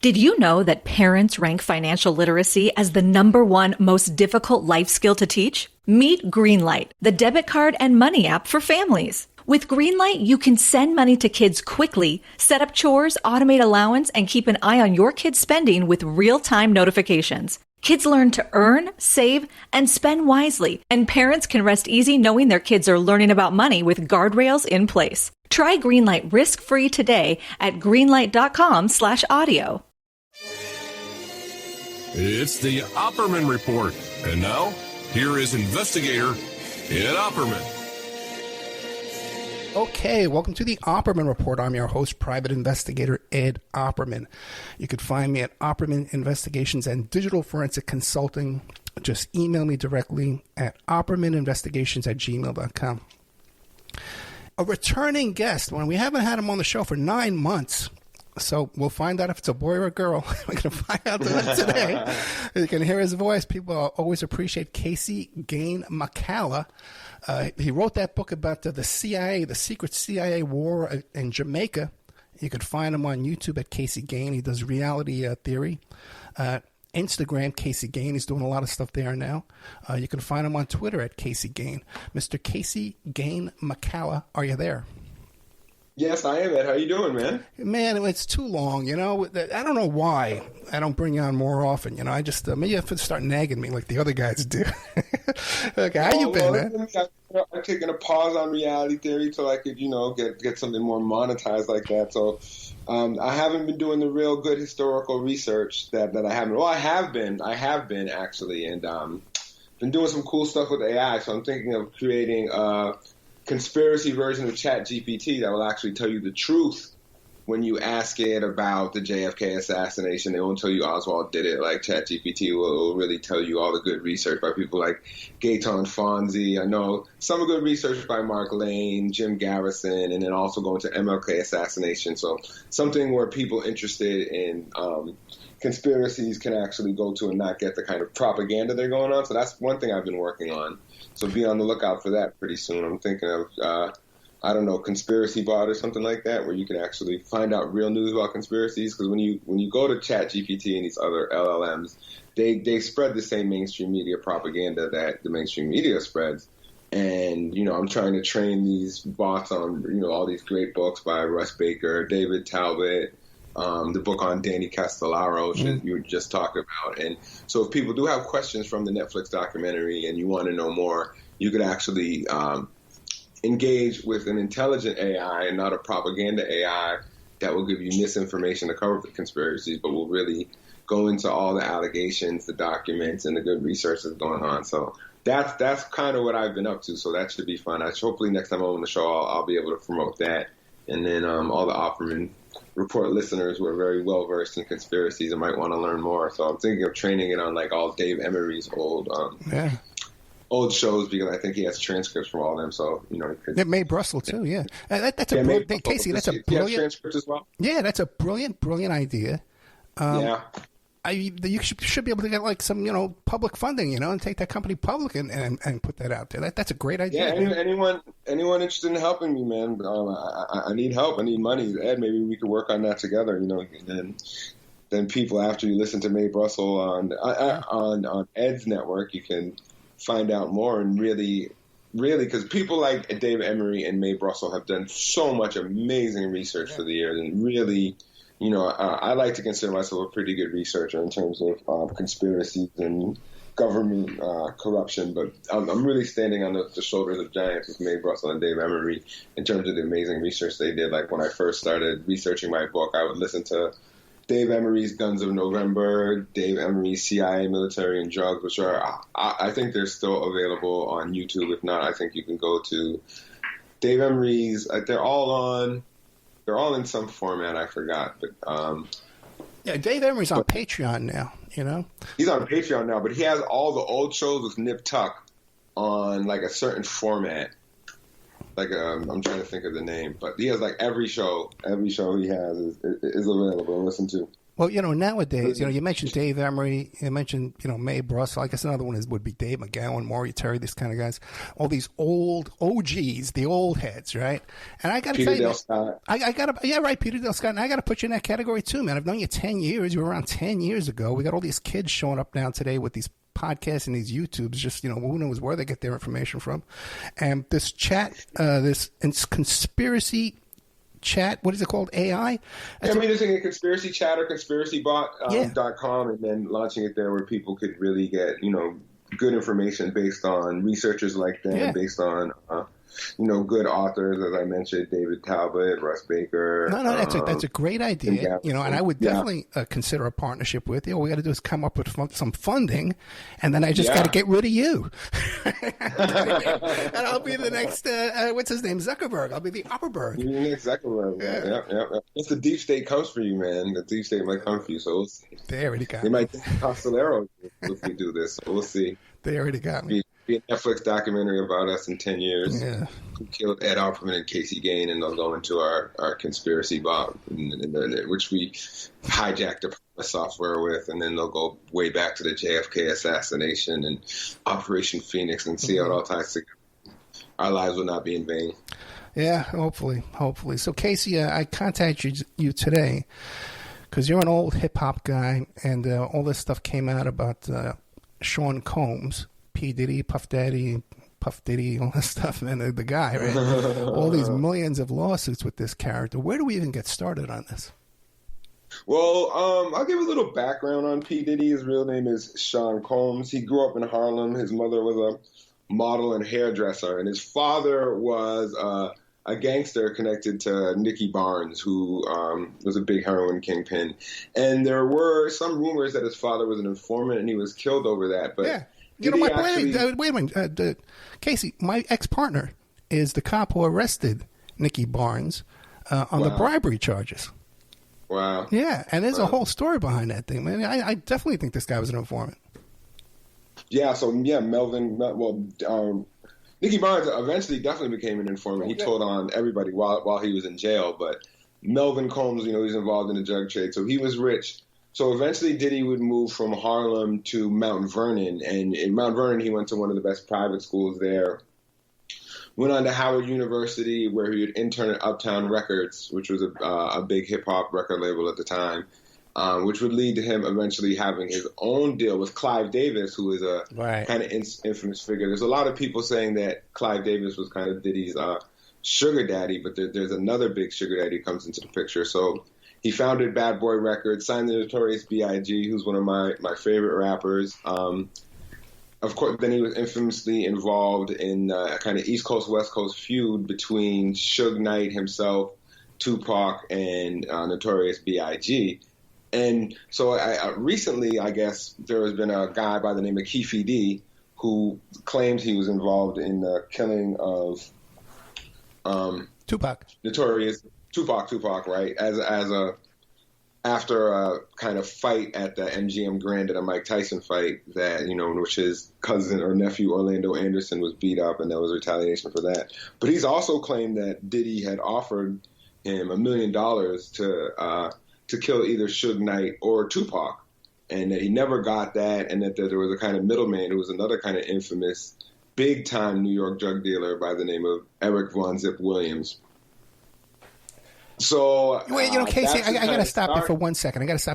Did you know that parents rank financial literacy as the #1 most difficult life skill to teach? Meet Greenlight, the debit card and money app for families. With Greenlight, you can send money to kids quickly, set up chores, automate allowance, and keep an eye on your kids' spending with real-time notifications. Kids learn to earn, save, and spend wisely, and parents can rest easy knowing their kids are learning about money with guardrails in place. Try Greenlight risk-free today at greenlight.com/audio. It's the Opperman Report. And now, here is investigator Ed Opperman. Okay, welcome to the Opperman Report. I'm your host, Private Investigator Ed Opperman. You can find me at Opperman Investigations and Digital Forensic Consulting. Just email me directly at oppermaninvestigations@gmail.com. A returning guest, when we haven't had him on the show for 9 months. So we'll find out if it's a boy or a girl. We're going to find out today. You can hear his voice. People always appreciate Cassie Gane-McCalla. He wrote that book about the CIA, the secret CIA war in Jamaica. You can find him on YouTube at Casey Gane. He does reality theory. Instagram, Casey Gane. He's doing a lot of stuff there now. You can find him on Twitter at Casey Gane. Mr. Casey Gane-McCalla, are you there? Yes, I am, Ed. How you doing, man? Man, it's too long, I don't know why I don't bring you on more often, I just, maybe you have to start nagging me like the other guys do. Okay, how you been, man? I've taken a pause on reality theory till I could, get something more monetized like that. So I haven't been doing the real good historical research that I haven't. Well, I have been actually, and been doing some cool stuff with AI. So I'm thinking of creating a conspiracy version of ChatGPT that will actually tell you the truth when you ask it about the JFK assassination. They won't tell you Oswald did it. Like ChatGPT will really tell you all the good research by people like Gaetan Fonzi. I know some good research by Mark Lane, Jim Garrison, and then also going to MLK assassination. So something where people interested in conspiracies can actually go to and not get the kind of propaganda they're going on. So that's one thing I've been working on. So be on the lookout for that pretty soon. I'm thinking of, Conspiracy Bot or something like that, where you can actually find out real news about conspiracies. Because when you go to ChatGPT and these other LLMs, they spread the same mainstream media propaganda that the mainstream media spreads. And, I'm trying to train these bots on, all these great books by Russ Baker, David Talbot, the book on Danny Castellaro you were just talking about. And so if people do have questions from the Netflix documentary and you want to know more, you could actually engage with an intelligent AI and not a propaganda AI that will give you misinformation to cover the conspiracies, but will really go into all the allegations, the documents, and the good research that's going on. So that's kind of what I've been up to. So that should be fun. Hopefully next time I'm on the show, I'll be able to promote that. And then all the Opperman Report listeners who are very well versed in conspiracies and might want to learn more. So I'm thinking of training it on like all Dave Emery's old shows, because I think he has transcripts from all of them. So May Brussel too. Yeah, that's a brilliant, Casey. That's a brilliant transcripts as well. Yeah, that's a brilliant idea. You should be able to get like some public funding, and take that company public and put that out there. That's a great idea. Yeah, anyone interested in helping me, man? I need help. I need money. Ed, maybe we could work on that together. And then people, after you listen to May Brussel on Ed's network, you can find out more and really, because people like Dave Emery and May Brussel have done so much amazing research for the years, and really. I like to consider myself a pretty good researcher in terms of conspiracies and government corruption, but I'm really standing on the shoulders of giants with May Brussel and Dave Emery in terms of the amazing research they did. Like when I first started researching my book, I would listen to Dave Emery's Guns of November, Dave Emery's CIA, Military, and Drugs, which are, I think they're still available on YouTube. If not, I think you can go to Dave Emery's, they're all in some format, I forgot. But Dave Emery's on Patreon now, He's on Patreon now, but he has all the old shows with Nip Tuck on like a certain format. Like I'm trying to think of the name, but he has like every show he has is available to listen to. Well, nowadays, you mentioned Dave Emery, you mentioned, Mae Brussel. I guess another one would be Dave McGowan, Maury Terry, these kind of guys. All these old OGs, the old heads, right? And I got to tell you, I got to, right, Peter Dale Scott. And I got to put you in that category too, man. I've known you 10 years. You were around 10 years ago. We got all these kids showing up now today with these podcasts and these YouTubes, just, who knows where they get their information from. And this chat, this conspiracy chat, what is it called? AI? I'm using a conspiracy chat or conspiracybot.com and then launching it there where people could really get, good information based on researchers like them, based on, good authors, as I mentioned, David Talbot, Russ Baker. No, that's a great idea. And I would definitely consider a partnership with you. All we got to do is come up with some funding, and then I just got to get rid of you. And I'll be the next, what's his name, Zuckerberg. I'll be the Opperberg. You're the next Zuckerberg. Yeah. If the deep state comes for you, man, the deep state might come for you. So we'll see. They already got me. They might think Costolero if we do this. So we'll see. They already got me. Be a Netflix documentary about us in 10 years. Yeah. Who killed Ed Opperman and Cassie Gane, and they'll go into our conspiracy bot, which we hijacked the software with, and then they'll go way back to the JFK assassination and Operation Phoenix and see how it all ties together. Our lives will not be in vain. Yeah, hopefully. So, Casey, I contacted you today because you're an old hip-hop guy, and all this stuff came out about Sean Combs, P Diddy, Puff Daddy, all this stuff, and the guy, right? All these millions of lawsuits with this character. Where do we even get started on this? Well, I'll give a little background on P Diddy. His real name is Sean Combs. He grew up in Harlem. His mother was a model and hairdresser, and his father was a gangster connected to Nicky Barnes, who was a big heroin kingpin. And there were some rumors that his father was an informant and he was killed over that. But yeah. Wait a minute. Casey, my ex-partner is the cop who arrested Nicky Barnes on the bribery charges. Wow. Yeah, and there's a whole story behind that thing, man. I definitely think this guy was an informant. Yeah, Nicky Barnes eventually definitely became an informant. He told on everybody while he was in jail. But Melvin Combs, he's involved in the drug trade, so he was rich. So eventually Diddy would move from Harlem to Mount Vernon. And in Mount Vernon, he went to one of the best private schools there. Went on to Howard University, where he would intern at Uptown Records, which was a big hip-hop record label at the time, which would lead to him eventually having his own deal with Clive Davis, who is a kind of infamous figure. There's a lot of people saying that Clive Davis was kind of Diddy's sugar daddy, but there's another big sugar daddy who comes into the picture. So he founded Bad Boy Records, signed the Notorious B.I.G., who's one of my favorite rappers. Of course, then he was infamously involved in a kind of East Coast, West Coast feud between Suge Knight himself, Tupac, and Notorious B.I.G. And so recently, I guess, there has been a guy by the name of Keefe D who claims he was involved in the killing of Tupac. Notorious Tupac, right? After a kind of fight at the MGM Grand at a Mike Tyson fight that, in which his cousin or nephew Orlando Anderson was beat up, and there was retaliation for that. But he's also claimed that Diddy had offered him $1 million to kill either Suge Knight or Tupac, and that he never got that, and that there was a kind of middleman who was another kind of infamous big-time New York drug dealer by the name of Eric Von Zip Williams. So, wait, Casey, I got to stop you for 1 second. Because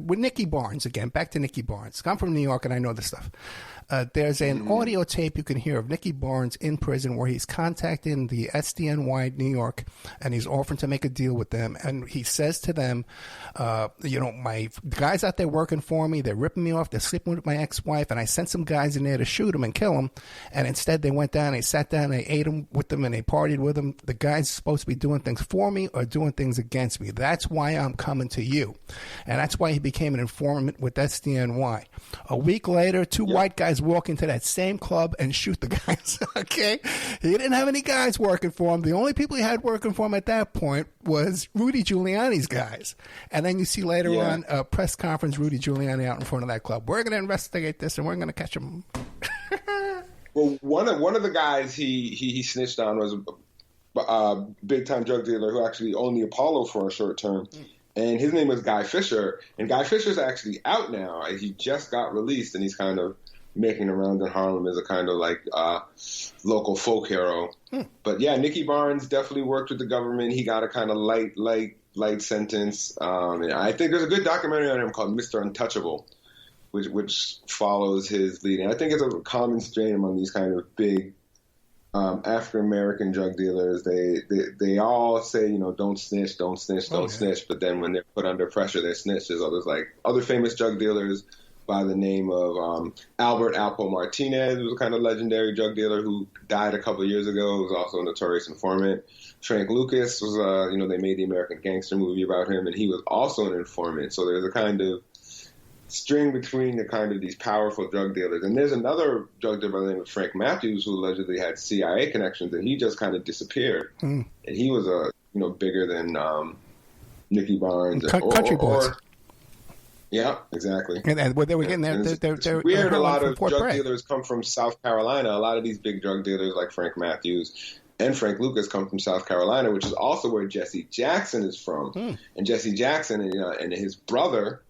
with Nicky Barnes, again, back to Nicky Barnes. I'm from New York and I know this stuff. There's an audio tape you can hear of Nicky Barnes in prison where he's contacting the SDNY New York and he's offering to make a deal with them. And he says to them, my guys out there working for me, they're ripping me off, they're sleeping with my ex-wife, and I sent some guys in there to shoot him and kill him. And instead they went down, they sat down, they ate him with them, and they partied with him. The guy's supposed to be doing things for me or doing things against me. That's why I'm coming to you. And that's why he became an informant with SDNY. A week later, two white guys walk into that same club and shoot the guys. Okay? He didn't have any guys working for him. The only people he had working for him at that point was Rudy Giuliani's guys. And then you see later on a press conference, Rudy Giuliani out in front of that club. We're going to investigate this and we're going to catch him. Well, one of the guys he snitched on was a big-time drug dealer who actually owned the Apollo for a short term. And his name was Guy Fisher. And Guy Fisher's actually out now. He just got released, and he's kind of making around in Harlem as a kind of like local folk hero. But yeah, Nicky Barnes definitely worked with the government. He got a kind of light sentence. And I think there's a good documentary on him called Mr. Untouchable, which follows his leading. I think it's a common strain among these kind of big African American drug dealers. They all say, don't snitch, don't snitch, don't snitch. But then when they're put under pressure, they snitch. There's others like other famous drug dealers by the name of Albert Alpo Martinez, who was a kind of legendary drug dealer who died a couple of years ago. He was also a notorious informant. Frank Lucas was, they made the American Gangster movie about him, and he was also an informant. So there's a kind of string between the kind of these powerful drug dealers. And there's another drug dealer by the name of Frank Matthews who allegedly had CIA connections, and he just kind of disappeared. And he was bigger than Nicky Barnes. Country boys. Yeah, exactly. And where they were getting they're weird. A lot of drug dealers come from South Carolina. A lot of these big drug dealers like Frank Matthews and Frank Lucas come from South Carolina, which is also where Jesse Jackson is from. And Jesse Jackson and his brother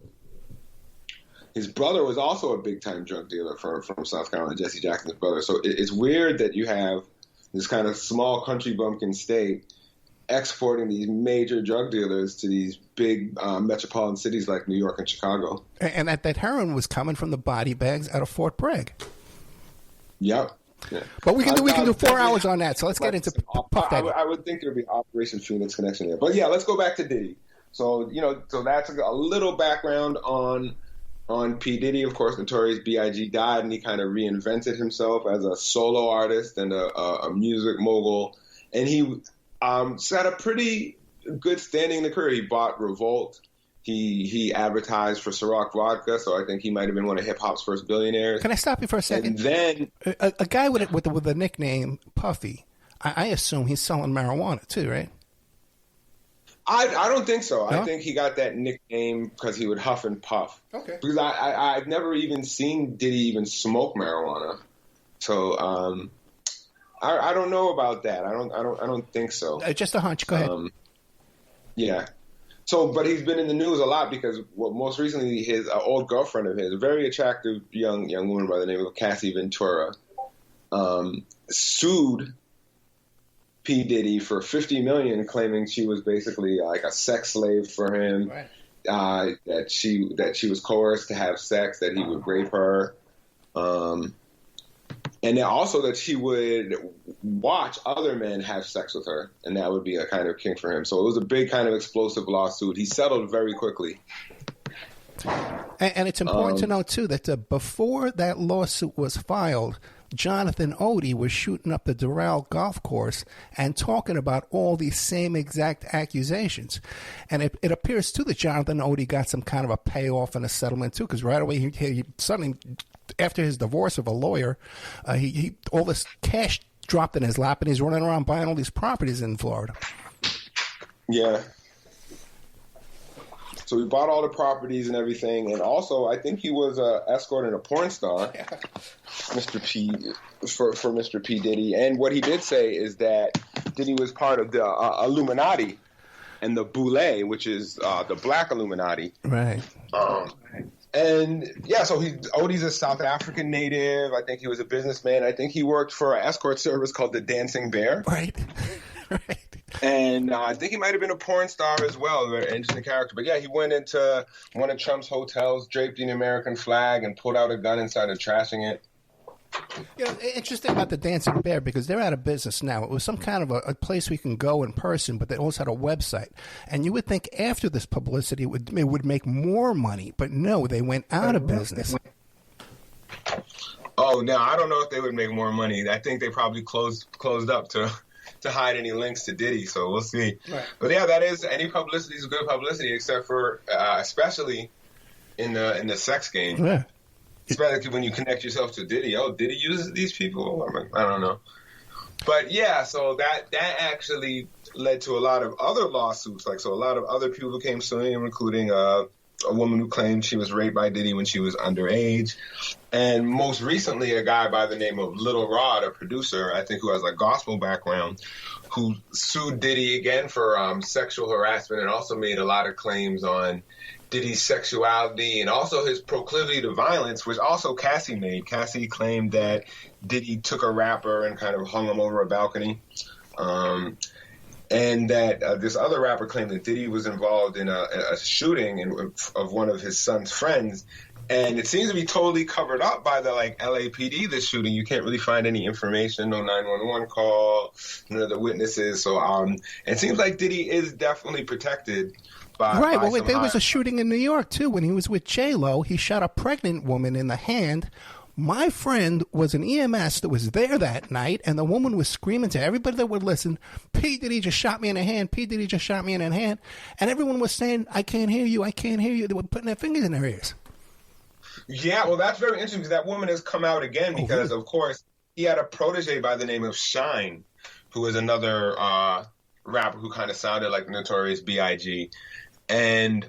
was also a big time drug dealer from South Carolina. Jesse Jackson's brother. So it's weird that you have this kind of small country bumpkin state exporting these major drug dealers to these big metropolitan cities like New York and Chicago. And that heroin was coming from the body bags out of Fort Bragg. Yep. Yeah. But we can do 4 hours on that. So let's get into Puff Daddy. I would think there would be Operation Phoenix connection there. But yeah, let's go back to Diddy. So so that's a little background on P Diddy. Of course, Notorious B.I.G. died, and he kind of reinvented himself as a solo artist and a music mogul. And he had a pretty good standing in the career. He bought Revolt. He advertised for Ciroc vodka, so I think he might have been one of hip hop's first billionaires. Can I stop you for a second? And then a guy with the nickname Puffy, I assume he's selling marijuana too, right? I don't think so. No? I think he got that nickname because he would huff and puff. Okay. Because I've never even seen Diddy even smoke marijuana, so I don't know about that. I don't think so. Just a hunch. Go ahead. Yeah. So, but he's been in the news a lot because most recently his old girlfriend of his, a very attractive young woman by the name of Cassie Ventura, sued P Diddy for $50 million, claiming she was basically like a sex slave for him. Right. That she was coerced to have sex, that he would rape her. And then also that she would watch other men have sex with her, and that would be a kind of kink for him. So it was a big kind of explosive lawsuit. He settled very quickly. And it's important to know, too, that before that lawsuit was filed, Jonathan Odie was shooting up the Doral golf course and talking about all these same exact accusations. And it appears, too, that Jonathan Odie got some kind of a payoff and a settlement, too, because right away he suddenly, after his divorce of a lawyer, he all this cash dropped in his lap, and he's running around buying all these properties in Florida. Yeah. So he bought all the properties and everything, and also I think he was escorting a porn star, Mr. P, for Mr. P Diddy. And what he did say is that Diddy was part of the Illuminati and the Boule, which is the Black Illuminati. Right. And yeah, so Odie's a South African native. I think he was a businessman. I think he worked for an escort service called the Dancing Bear. Right. Right. And I think he might have been a porn star as well, a very interesting character. But yeah, he went into one of Trump's hotels, draped in the American flag, and pulled out a gun and started trashing it. You know, interesting about the Dancing Bear, because they're out of business now. It was some kind of a place we can go in person, but they also had a website. And you would think after this publicity it would make more money, but no, they went out of business. Oh, no, I don't know if they would make more money. I think they probably closed up to hide any links to Diddy, so we'll see. Right. But yeah, that is, any publicity is good publicity, except for especially in the sex game. Yeah. Especially when you connect yourself to Diddy. Oh, Diddy uses these people? I don't know. But yeah, so that actually led to a lot of other lawsuits. So a lot of other people came suing him, including a woman who claimed she was raped by Diddy when she was underage. And most recently, a guy by the name of Little Rod, a producer, I think, who has a gospel background, who sued Diddy again for sexual harassment and also made a lot of claims on Diddy's sexuality and also his proclivity to violence, which also Cassie made. Cassie claimed that Diddy took a rapper and kind of hung him over a balcony. And that this other rapper claimed that Diddy was involved in a shooting of one of his son's friends. And it seems to be totally covered up by the LAPD, this shooting. You can't really find any information, no 911 call, none of the witnesses. So it seems like Diddy is definitely protected by Right. Well, there was a shooting in New York, too. When he was with J-Lo, he shot a pregnant woman in the hand. My friend was an EMS that was there that night, and the woman was screaming to everybody that would listen, P. Diddy just shot me in the hand, P. Diddy just shot me in the hand. And everyone was saying, I can't hear you, I can't hear you. They were putting their fingers in their ears. Yeah, well, that's very interesting because that woman has come out again because, of course, he had a protege by the name of Shine, who is another rapper who kind of sounded like the Notorious B.I.G. And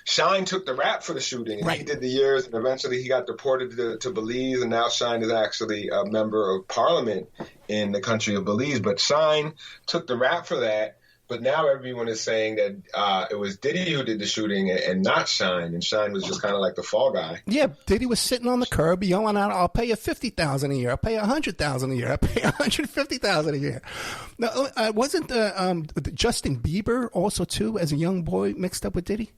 Shine took the rap for the shooting, and he did the years, and eventually he got deported to Belize, and now Shine is actually a member of parliament in the country of Belize. But Shine took the rap for that, but now everyone is saying that it was Diddy who did the shooting and not Shine, and Shine was just kind of like the fall guy. Yeah, Diddy was sitting on the curb yelling out, I'll pay you $50,000 a year, I'll pay you $100,000 a year, I'll pay you $150,000 a year. Now, wasn't Justin Bieber also, too, as a young boy, mixed up with Diddy?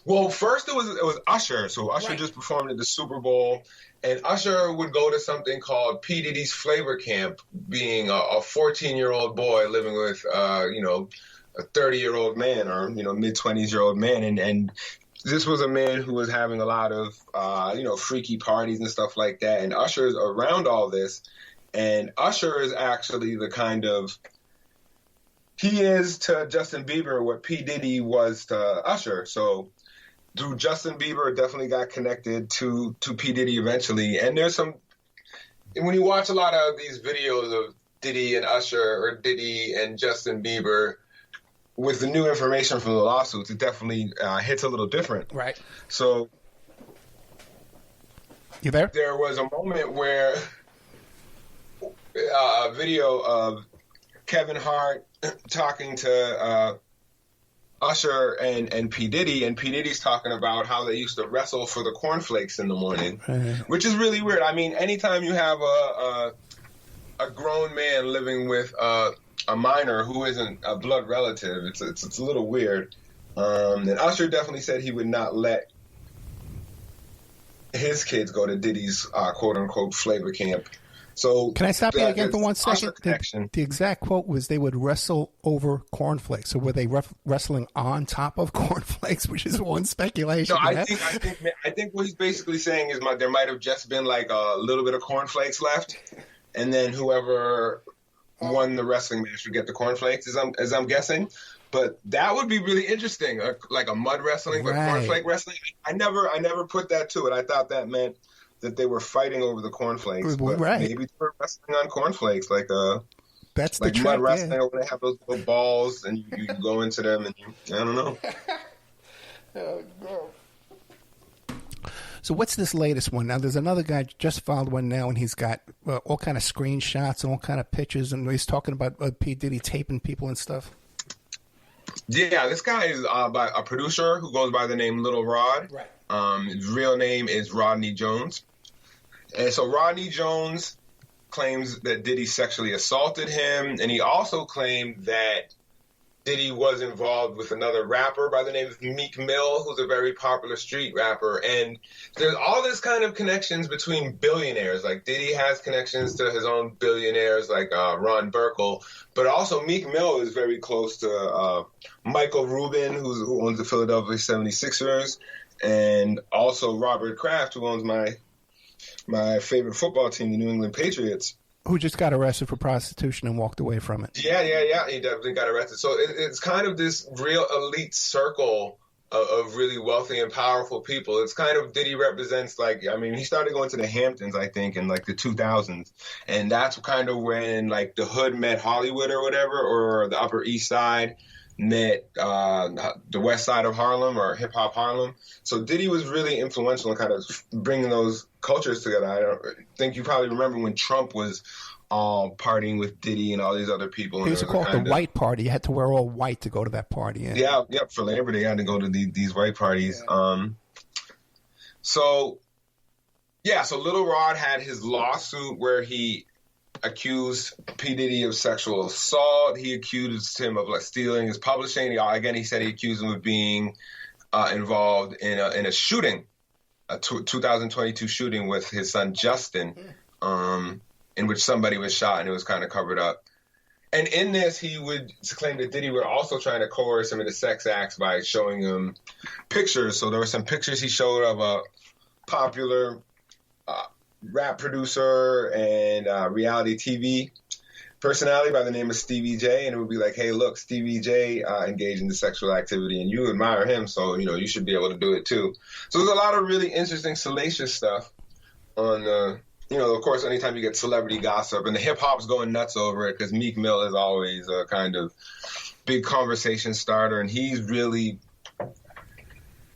Well, first it was Usher. So Usher just performed at the Super Bowl, and Usher would go to something called P Diddy's Flavor Camp, being a 14-year-old boy living with a 30-year-old man or mid-20s-year-old man, and this was a man who was having a lot of freaky parties and stuff like that. And Usher's around all this, and Usher is actually the kind of he is to Justin Bieber what P Diddy was to Usher. So through Justin Bieber, definitely got connected to P. Diddy eventually. And there's when you watch a lot of these videos of Diddy and Usher or Diddy and Justin Bieber, with the new information from the lawsuits, it definitely hits a little different. Right. So you there? There was a moment where a video of Kevin Hart talking to Usher and P. Diddy, and P. Diddy's talking about how they used to wrestle for the cornflakes in the morning, which is really weird. I mean, anytime you have a grown man living with a minor who isn't a blood relative, it's a little weird. And Usher definitely said he would not let his kids go to Diddy's quote-unquote flavor camp. So can I stop you again for 1 second? The exact quote was they would wrestle over cornflakes. So were they wrestling on top of cornflakes, which is one speculation. No, I think what he's basically saying is there might have just been like a little bit of cornflakes left, and then whoever won the wrestling match would get the cornflakes, as I'm guessing. But that would be really interesting, like a mud wrestling, but cornflake wrestling. I never put that to it. I thought that meant that they were fighting over the cornflakes. But maybe they were wrestling on cornflakes, that's like the mud trick, wrestling, yeah. where they have those little balls and you go into them and I don't know. Oh, no. So what's this latest one? Now, there's another guy just filed one now, and he's got all kind of screenshots and all kind of pictures, and he's talking about P. Diddy taping people and stuff. Yeah, this guy is by a producer who goes by the name Little Rod. Right. His real name is Rodney Jones. And so Rodney Jones claims that Diddy sexually assaulted him, and he also claimed that Diddy was involved with another rapper by the name of Meek Mill, who's a very popular street rapper. And there's all this kind of connections between billionaires. Like Diddy has connections to his own billionaires like Ron Burkle, but also Meek Mill is very close to Michael Rubin, who owns the Philadelphia 76ers, and also Robert Kraft, who owns my favorite football team, the New England Patriots. Who just got arrested for prostitution and walked away from it. Yeah. He definitely got arrested. So it's kind of this real elite circle of really wealthy and powerful people. It's kind of Diddy represents, he started going to the Hamptons, I think, in the 2000s. And that's kind of when the hood met Hollywood or whatever, or the Upper East Side. met the west side of Harlem, or hip hop Harlem. So Diddy was really influential in kind of bringing those cultures together. I think you probably remember when Trump was partying with Diddy and all these other people. He used to call it the white party. You had to wear all white to go to that party. Yeah, for Labor Day, I had to go to these white parties. Yeah. So Little Rod had his lawsuit where he accused P Diddy of sexual assault. He accused him of stealing his publishing. He said he accused him of being involved in a shooting, a 2022 shooting with his son Justin, in which somebody was shot and it was kind of covered up. And in this, he would claim that Diddy were also trying to coerce him into sex acts by showing him pictures. So there were some pictures he showed of a popular rap producer and reality TV personality by the name of Stevie J, and it would be like, hey, look, Stevie J engaged in the sexual activity, and you admire him, so you should be able to do it too. So there's a lot of really interesting, salacious stuff on of course, anytime you get celebrity gossip, and the hip hop's going nuts over it because Meek Mill is always a kind of big conversation starter, and he's really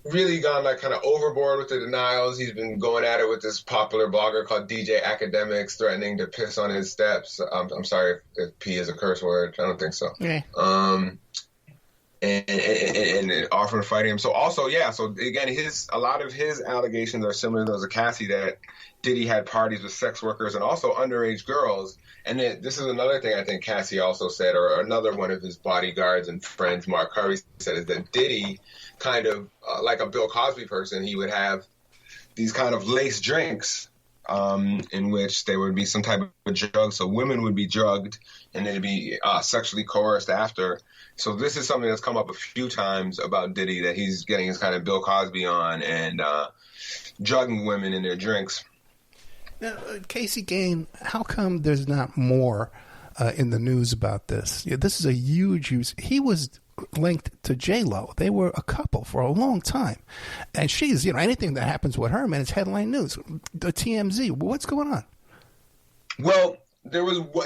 gone kind of overboard with the denials. He's been going at it with this popular blogger called DJ Academics, threatening to piss on his steps. I'm sorry if P is a curse word. I don't think so. Yeah. And offering to fight him. So also, so again, a lot of his allegations are similar to those of Cassie, that Diddy had parties with sex workers and also underage girls. And this is another thing I think Cassie also said, or another one of his bodyguards and friends, Mark Curry, said, is that Diddy kind of like a Bill Cosby person, he would have these kind of laced drinks in which there would be some type of drug. So women would be drugged and they'd be sexually coerced after. So this is something that's come up a few times about Diddy, that he's getting his kind of Bill Cosby on and drugging women in their drinks. Now, Casey Gane, how come there's not more in the news about this? This is a huge use. He was linked to J-Lo. They were a couple for a long time. And she's, anything that happens with her, man, it's headline news. The TMZ, what's going on? Well,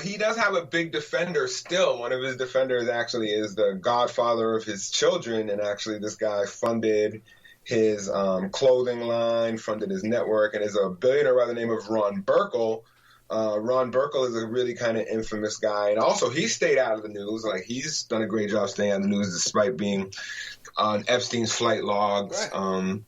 he does have a big defender still. One of his defenders actually is the godfather of his children, and actually this guy funded his clothing line, funded his network, and is a billionaire by the name of Ron Burkle. Ron Burkle is a really kind of infamous guy, and also he stayed out of the news. He's done a great job staying out of the news despite being on Epstein's flight logs, right.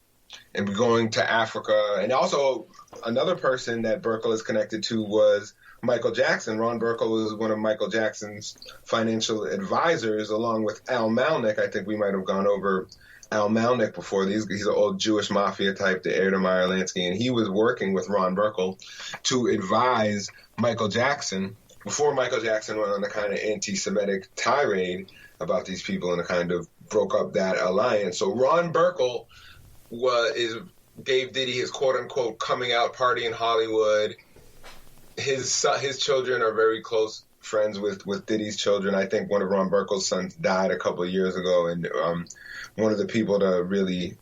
And going to Africa. And also another person that Burkle is connected to was Michael Jackson. Ron Burkle was one of Michael Jackson's financial advisors, along with Al Malnick. I think we might have gone over Al Malnick before. He's an old Jewish mafia type, the heir to Meyer Lansky, and he was working with Ron Burkle to advise Michael Jackson before Michael Jackson went on a kind of anti-Semitic tirade about these people and kind of broke up that alliance. So Ron Burkle gave Diddy his quote-unquote coming out party in Hollywood. His children are very close friends with Diddy's children. I think one of Ron Burkle's sons died a couple of years ago, and one of the people to really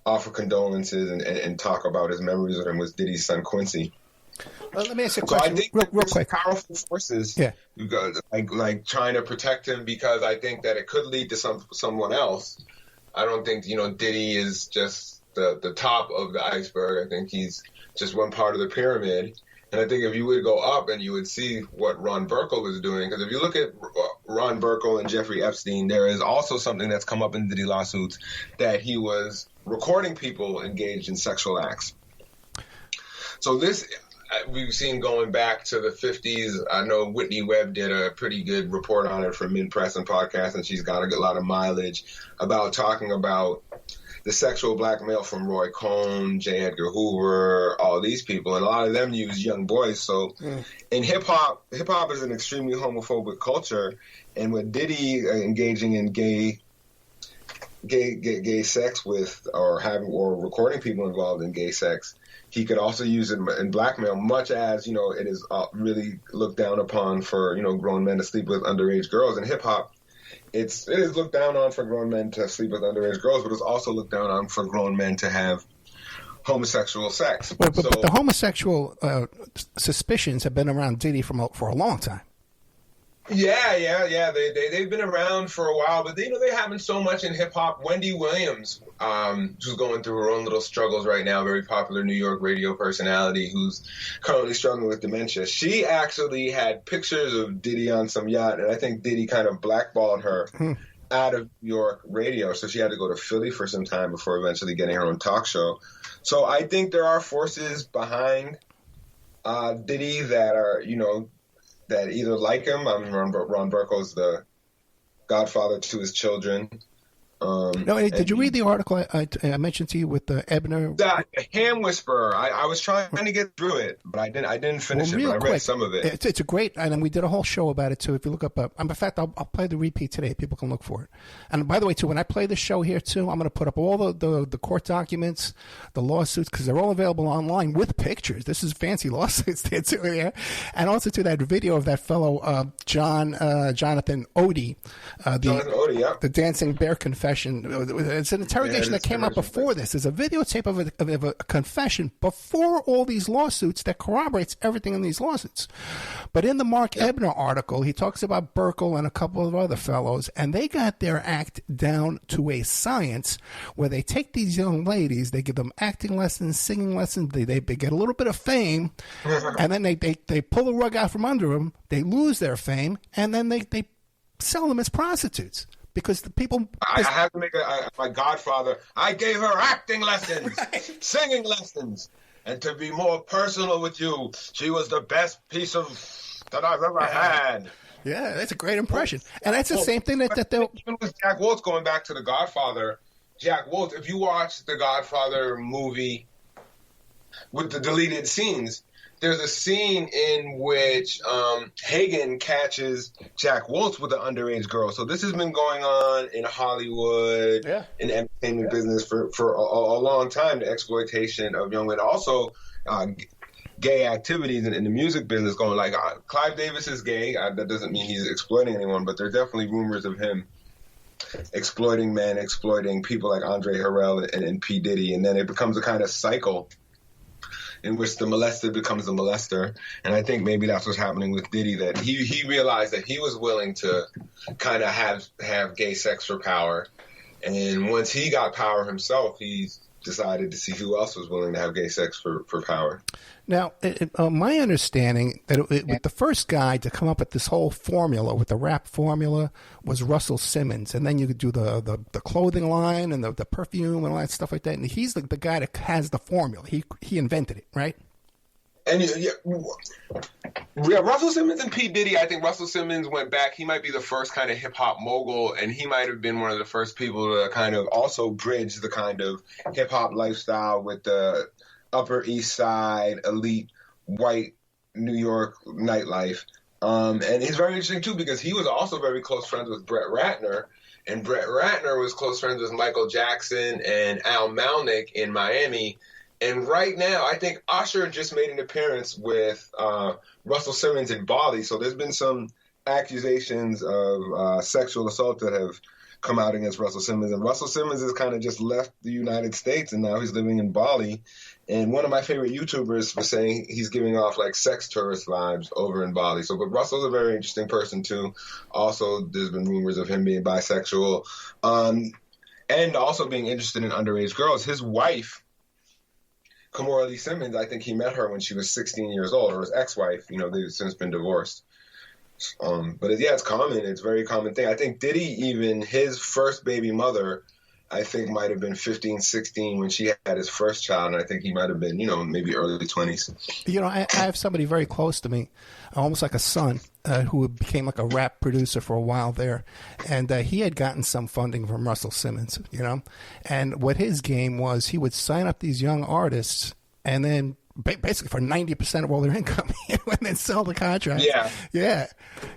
offer condolences and talk about his memories with him was Diddy's son Quincy. Let me ask you a question, so I think real quick. Powerful forces, like trying to protect him, because I think that it could lead to someone else. I don't think Diddy is just the top of the iceberg. I think he's just one part of the pyramid. And I think if you would go up and you would see what Ron Burkle was doing, because if you look at Ron Burkle and Jeffrey Epstein, there is also something that's come up in Diddy lawsuits, that he was recording people engaged in sexual acts. So this we've seen going back to the 50s. I know Whitney Webb did a pretty good report on it for Min Press and Podcast, and she's got a lot of mileage about talking about the sexual blackmail from Roy Cohn, J. Edgar Hoover, all these people, and a lot of them use young boys. So in hip hop is an extremely homophobic culture, and with Diddy engaging in gay sex with, or recording people involved in gay sex, he could also use it in blackmail, much as, it is really looked down upon for, grown men to sleep with underage girls. In hip hop, it is looked down on for grown men to sleep with underage girls, but it's also looked down on for grown men to have homosexual sex. But the homosexual suspicions have been around Diddy for a long time. Yeah. They've been around for a while, but they happen so much in hip hop. Wendy Williams, who's going through her own little struggles right now, very popular New York radio personality who's currently struggling with dementia. She actually had pictures of Diddy on some yacht, and I think Diddy kind of blackballed her out of New York radio, so she had to go to Philly for some time before eventually getting her own talk show. So I think there are forces behind Diddy that are, that either like him. Ron Burkle's the godfather to his children. Did you read the article I mentioned to you with the Ebner? The Ham Whisperer. I was trying to get through it, but I didn't finish it. But I read some of it. It's a great, and we did a whole show about it too. If you look up, in fact, I'll play the repeat today. People can look for it. And by the way, too, when I play the show here too, I'm going to put up all the court documents, the lawsuits, because they're all available online with pictures. This is fancy lawsuits there too, yeah. And also to that video of that fellow Jonathan Odie, the dancing bear confession. It's an interrogation that came out before this. There's a videotape of a confession before all these lawsuits that corroborates everything in these lawsuits. But in the Mark Ebner article, he talks about Burkle and a couple of other fellows, and they got their act down to a science where they take these young ladies, they give them acting lessons, singing lessons, they get a little bit of fame, and then they pull the rug out from under them, they lose their fame, and then they sell them as prostitutes. Because the people... I have to make my godfather, I gave her acting lessons, singing lessons. And to be more personal with you, she was the best piece that I've ever had. Yeah, that's a great impression. And that's the same thing that they'll... Even with Jack Woltz, going back to The Godfather, Jack Woltz, if you watch The Godfather movie with the deleted scenes, there's a scene in which Hagen catches Jack Woltz with an underage girl. So this has been going on in Hollywood, in the entertainment business for a long time, the exploitation of young women. Also, gay activities in the music business going like, Clive Davis is gay. That doesn't mean he's exploiting anyone, but there are definitely rumors of him exploiting men, exploiting people like Andre Harrell and P Diddy. And then it becomes a kind of cycle in which the molested becomes the molester. And I think maybe that's what's happening with Diddy, that he realized that he was willing to kind of have gay sex for power. And once he got power himself, he decided to see who else was willing to have gay sex for power. Now, my understanding that with the first guy to come up with this whole formula, with the rap formula, was Russell Simmons. And then you could do the clothing line and the perfume and all that stuff like that. And he's the guy that has the formula. He invented it, right? And Russell Simmons and P. Diddy, I think Russell Simmons went back. He might be the first kind of hip-hop mogul, and he might have been one of the first people to kind of also bridge the kind of hip-hop lifestyle with the Upper East Side, elite, white New York nightlife. And he's very interesting, too, because he was also very close friends with Brett Ratner, and Brett Ratner was close friends with Michael Jackson and Al Malnick in Miami. And right now, I think Usher just made an appearance with Russell Simmons in Bali. So there's been some accusations of sexual assault that have come out against Russell Simmons. And Russell Simmons has kind of just left the United States, and now he's living in Bali. And one of my favorite YouTubers was saying he's giving off like sex tourist vibes over in Bali. So, but Russell's a very interesting person too. Also, there's been rumors of him being bisexual, and also being interested in underage girls. His wife, Kimora Lee Simmons, I think he met her when she was 16 years old, or his ex-wife. They've since been divorced. But it's common. It's a very common thing. I think Diddy, even his first baby mother, I think might have been 15, 16 when she had his first child, and I think he might have been, maybe early 20s. I have somebody very close to me, almost like a son, who became like a rap producer for a while there, and he had gotten some funding from Russell Simmons, and what his game was, he would sign up these young artists, and then basically for 90% of all their income, and then sell the contract. Yeah,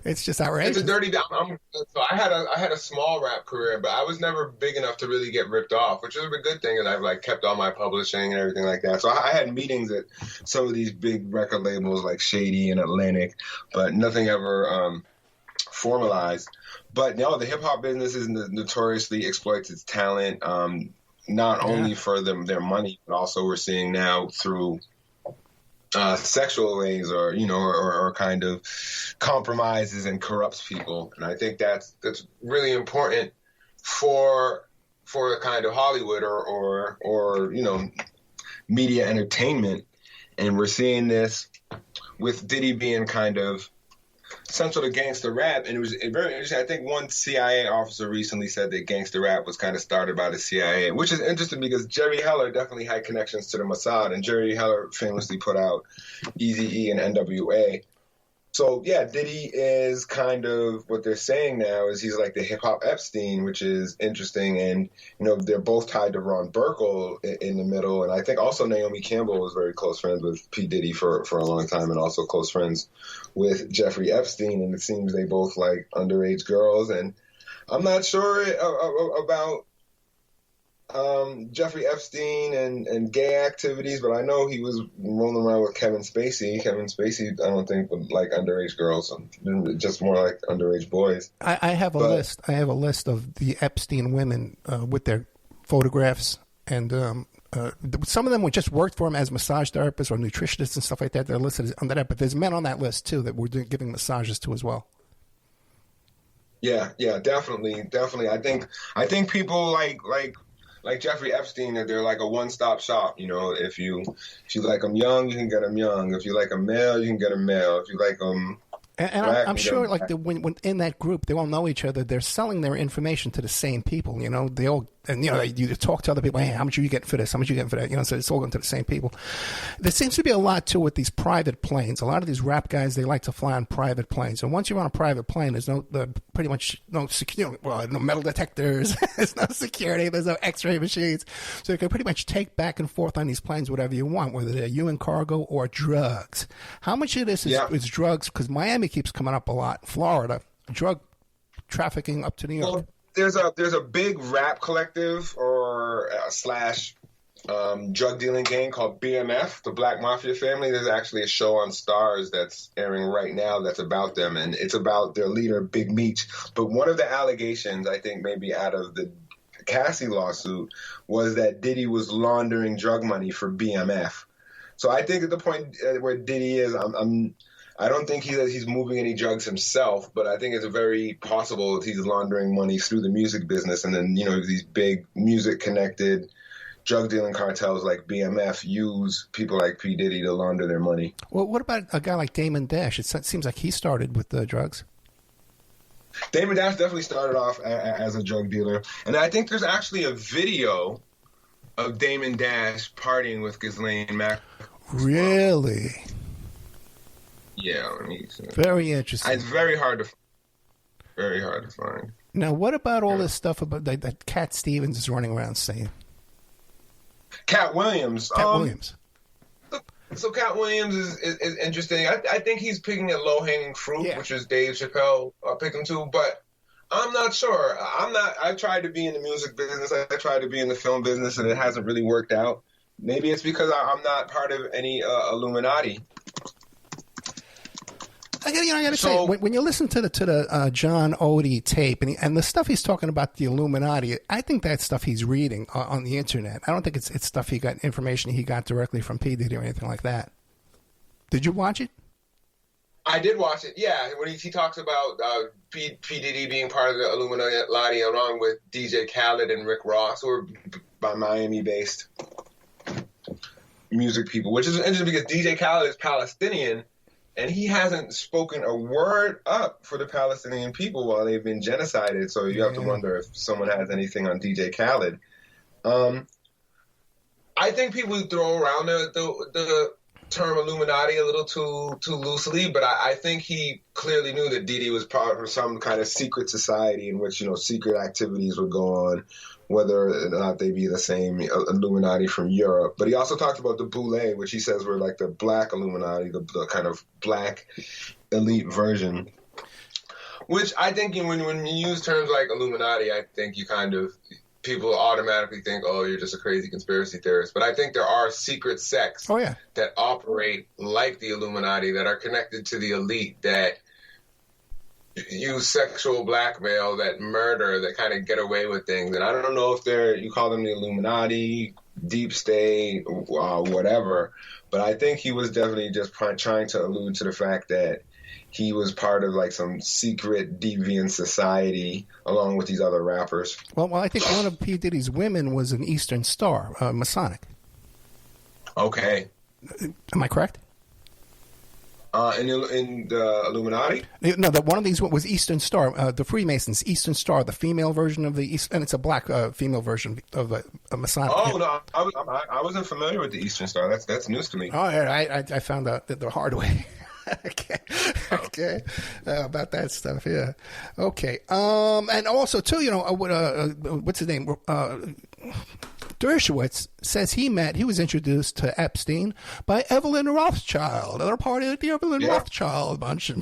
it's just outrageous. It's a dirty down. So I had a small rap career, but I was never big enough to really get ripped off, which is a good thing. And I've kept all my publishing and everything like that. So I had meetings at some of these big record labels like Shady and Atlantic, but nothing ever formalized. But no, the hip hop business is notoriously exploits its talent, not only for their money, but also we're seeing now through sexual ways, or or kind of compromises and corrupts people. And I think that's really important for a kind of Hollywood or media entertainment. And we're seeing this with Diddy being kind of central to gangster rap. And it was very interesting. I think one CIA officer recently said that gangster rap was kind of started by the CIA, which is interesting because Jerry Heller definitely had connections to the Mossad, and Jerry Heller famously put out Eazy-E and NWA. So, yeah, Diddy is kind of, what they're saying now is he's like the hip-hop Epstein, which is interesting. And, they're both tied to Ron Burkle in the middle. And I think also Naomi Campbell was very close friends with P. Diddy for a long time, and also close friends with Jeffrey Epstein. And it seems they both like underage girls. And I'm not sure about Jeffrey Epstein and gay activities, but I know he was rolling around with Kevin Spacey. Kevin Spacey, I don't think would like underage girls, just more like underage boys. I have a list. I have a list of the Epstein women with their photographs, and some of them would just worked for him as massage therapists or nutritionists and stuff like that. They're listed under that, but there's men on that list too that we're giving massages to as well. Yeah, definitely. I think people like Jeffrey Epstein, that they're like a one-stop shop. If you like them young, you can get them young. If you like them male, you can get them male. If you like them and I'm sure, like when in that group, they all know each other. They're selling their information to the same people. They all you talk to other people. Hey, how much are you getting for this? How much are you getting for that? So it's all going to the same people. There seems to be a lot too with these private planes. A lot of these rap guys, they like to fly on private planes. And once you're on a private plane, there's pretty much no security. Well, no metal detectors. There's no security. There's no X-ray machines. So you can pretty much take back and forth on these planes whatever you want, whether they're human cargo or drugs. How much of this is drugs? Because Miami keeps coming up a lot. Florida, drug trafficking up to New York. Well, there's a big rap collective or slash drug dealing gang called BMF, the Black Mafia Family. There's actually a show on Stars that's airing right now that's about them, and it's about their leader, Big Meech. But one of the allegations, I think maybe out of the Cassie lawsuit, was that Diddy was laundering drug money for BMF. So I think at the point where Diddy is, I don't think he's moving any drugs himself, but I think it's very possible that he's laundering money through the music business. And then, these big music-connected drug dealing cartels like BMF use people like P. Diddy to launder their money. Well, what about a guy like Damon Dash? It seems like he started with the drugs. Damon Dash definitely started off as a drug dealer. And I think there's actually a video of Damon Dash partying with Ghislaine Maxwell. Really? Yeah, let me see. Very interesting. It's very hard to find. Now, what about all this stuff about that Cat Stevens is running around saying? Cat Williams. So Cat Williams is interesting. I think he's picking at low-hanging fruit, which is Dave Chappelle picked him to, but I'm not sure. I tried to be in the music business. I tried to be in the film business, and it hasn't really worked out. Maybe it's because I'm not part of any Illuminati. I got to say, when you listen to the John Odie tape and the stuff he's talking about the Illuminati, I think that's stuff he's reading on the internet. I don't think it's stuff information he got directly from P Diddy or anything like that. Did you watch it? I did watch it. Yeah, when he talks about P Diddy being part of the Illuminati along with DJ Khaled and Rick Ross, who are by Miami-based music people, which is interesting because DJ Khaled is Palestinian. And he hasn't spoken a word up for the Palestinian people while they've been genocided. So you have to wonder if someone has anything on DJ Khaled. I think people throw around the term Illuminati a little too loosely, but I think he clearly knew that Diddy was part of some kind of secret society in which secret activities would go on, whether or not they be the same Illuminati from Europe. But he also talked about the Boule, which he says were like the black Illuminati, the kind of black elite version. Which I think when you use terms like Illuminati, I think people automatically think, oh, you're just a crazy conspiracy theorist. But I think there are secret sects that operate like the Illuminati, that are connected to the elite, that use sexual blackmail, that murder, that kind of get away with things. And I don't know if you call them the Illuminati, deep state, whatever. But I think he was definitely just trying to allude to the fact that he was part of like some secret deviant society along with these other rappers. Well, I think one of P. Diddy's women was an Eastern Star, Masonic. Okay. Am I correct? In the Illuminati? No, that one of these was Eastern Star, the Freemasons, Eastern Star, the female version of the East, and it's a black female version of a Masonic. Oh, no, I wasn't familiar with the Eastern Star. That's news to me. Oh, yeah, I found out the hard way. Okay. About that stuff, yeah. Okay. And also, too, what's his name? Dershowitz says he was introduced to Epstein by Evelyn Rothschild. They're part of the Evelyn Rothschild bunch.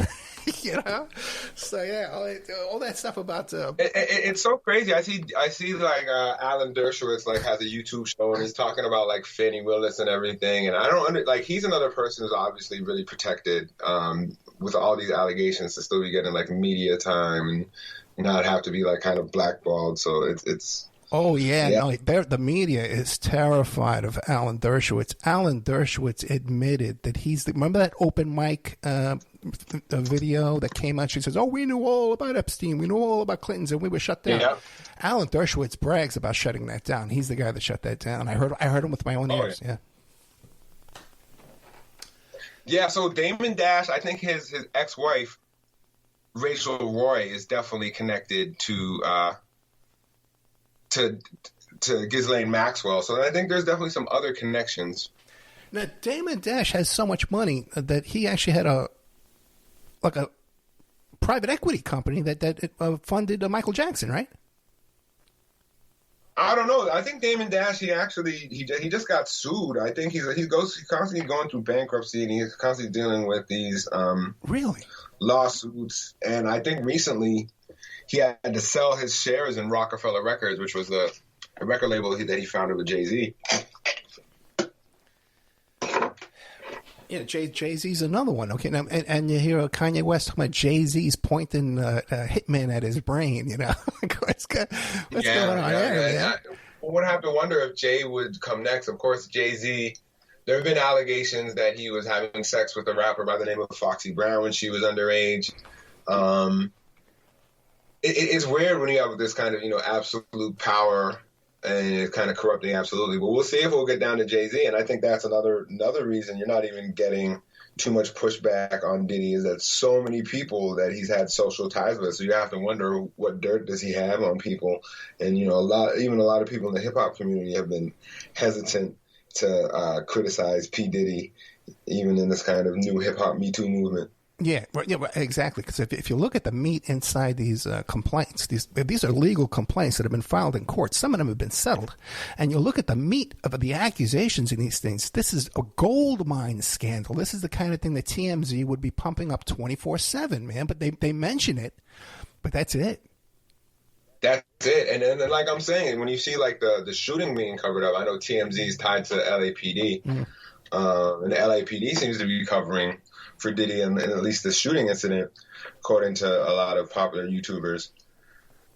So, yeah, all that stuff about... It's so crazy. I see like Alan Dershowitz like has a YouTube show and he's talking about like Fannie Willis and everything. And I don't he's another person who's obviously really protected with all these allegations to still be getting like media time and not have to be like kind of blackballed. So it's Oh, yeah. No, the media is terrified of Alan Dershowitz. Alan Dershowitz admitted that remember that open mic video that came out? She says, we knew all about Epstein. We knew all about Clinton's, and we were shut down. Yeah. Alan Dershowitz brags about shutting that down. He's the guy that shut that down. I heard him with my own ears. Yeah. Yeah, so Damon Dash, I think his ex-wife, Rachel Roy, is definitely connected to Ghislaine Maxwell. So I think there's definitely some other connections. Now, Damon Dash has so much money that he actually had a private equity company that funded Michael Jackson, right? I don't know. I think Damon Dash, he just got sued. I think he's constantly going through bankruptcy and he's constantly dealing with these really lawsuits. And I think recently he had to sell his shares in Rockefeller Records, which was a record label that he founded with Jay-Z. Yeah, Jay-Z's another one. Okay, now and you hear Kanye West talking about Jay-Z's pointing Hitman at his brain. What's going on there? Yeah. I would have to wonder if Jay would come next. Of course, Jay-Z. There have been allegations that he was having sex with a rapper by the name of Foxy Brown when she was underage. It's weird when you have this kind of absolute power and it's kind of corrupting absolutely. But we'll see if we'll get down to Jay-Z. And I think that's another reason you're not even getting too much pushback on Diddy is that so many people that he's had social ties with. So you have to wonder what dirt does he have on people. And a lot of people in the hip hop community have been hesitant to criticize P Diddy, even in this kind of new hip hop Me Too movement. Yeah, exactly. Because if you look at the meat inside these complaints, these are legal complaints that have been filed in court. Some of them have been settled. And you look at the meat of the accusations in these things. This is a gold mine scandal. This is the kind of thing that TMZ would be pumping up 24/7, man. But they mention it, but that's it. That's it. And then, like I'm saying, when you see like the shooting being covered up, I know TMZ is tied to LAPD, and the LAPD seems to be covering for Diddy and at least the shooting incident, according to a lot of popular YouTubers.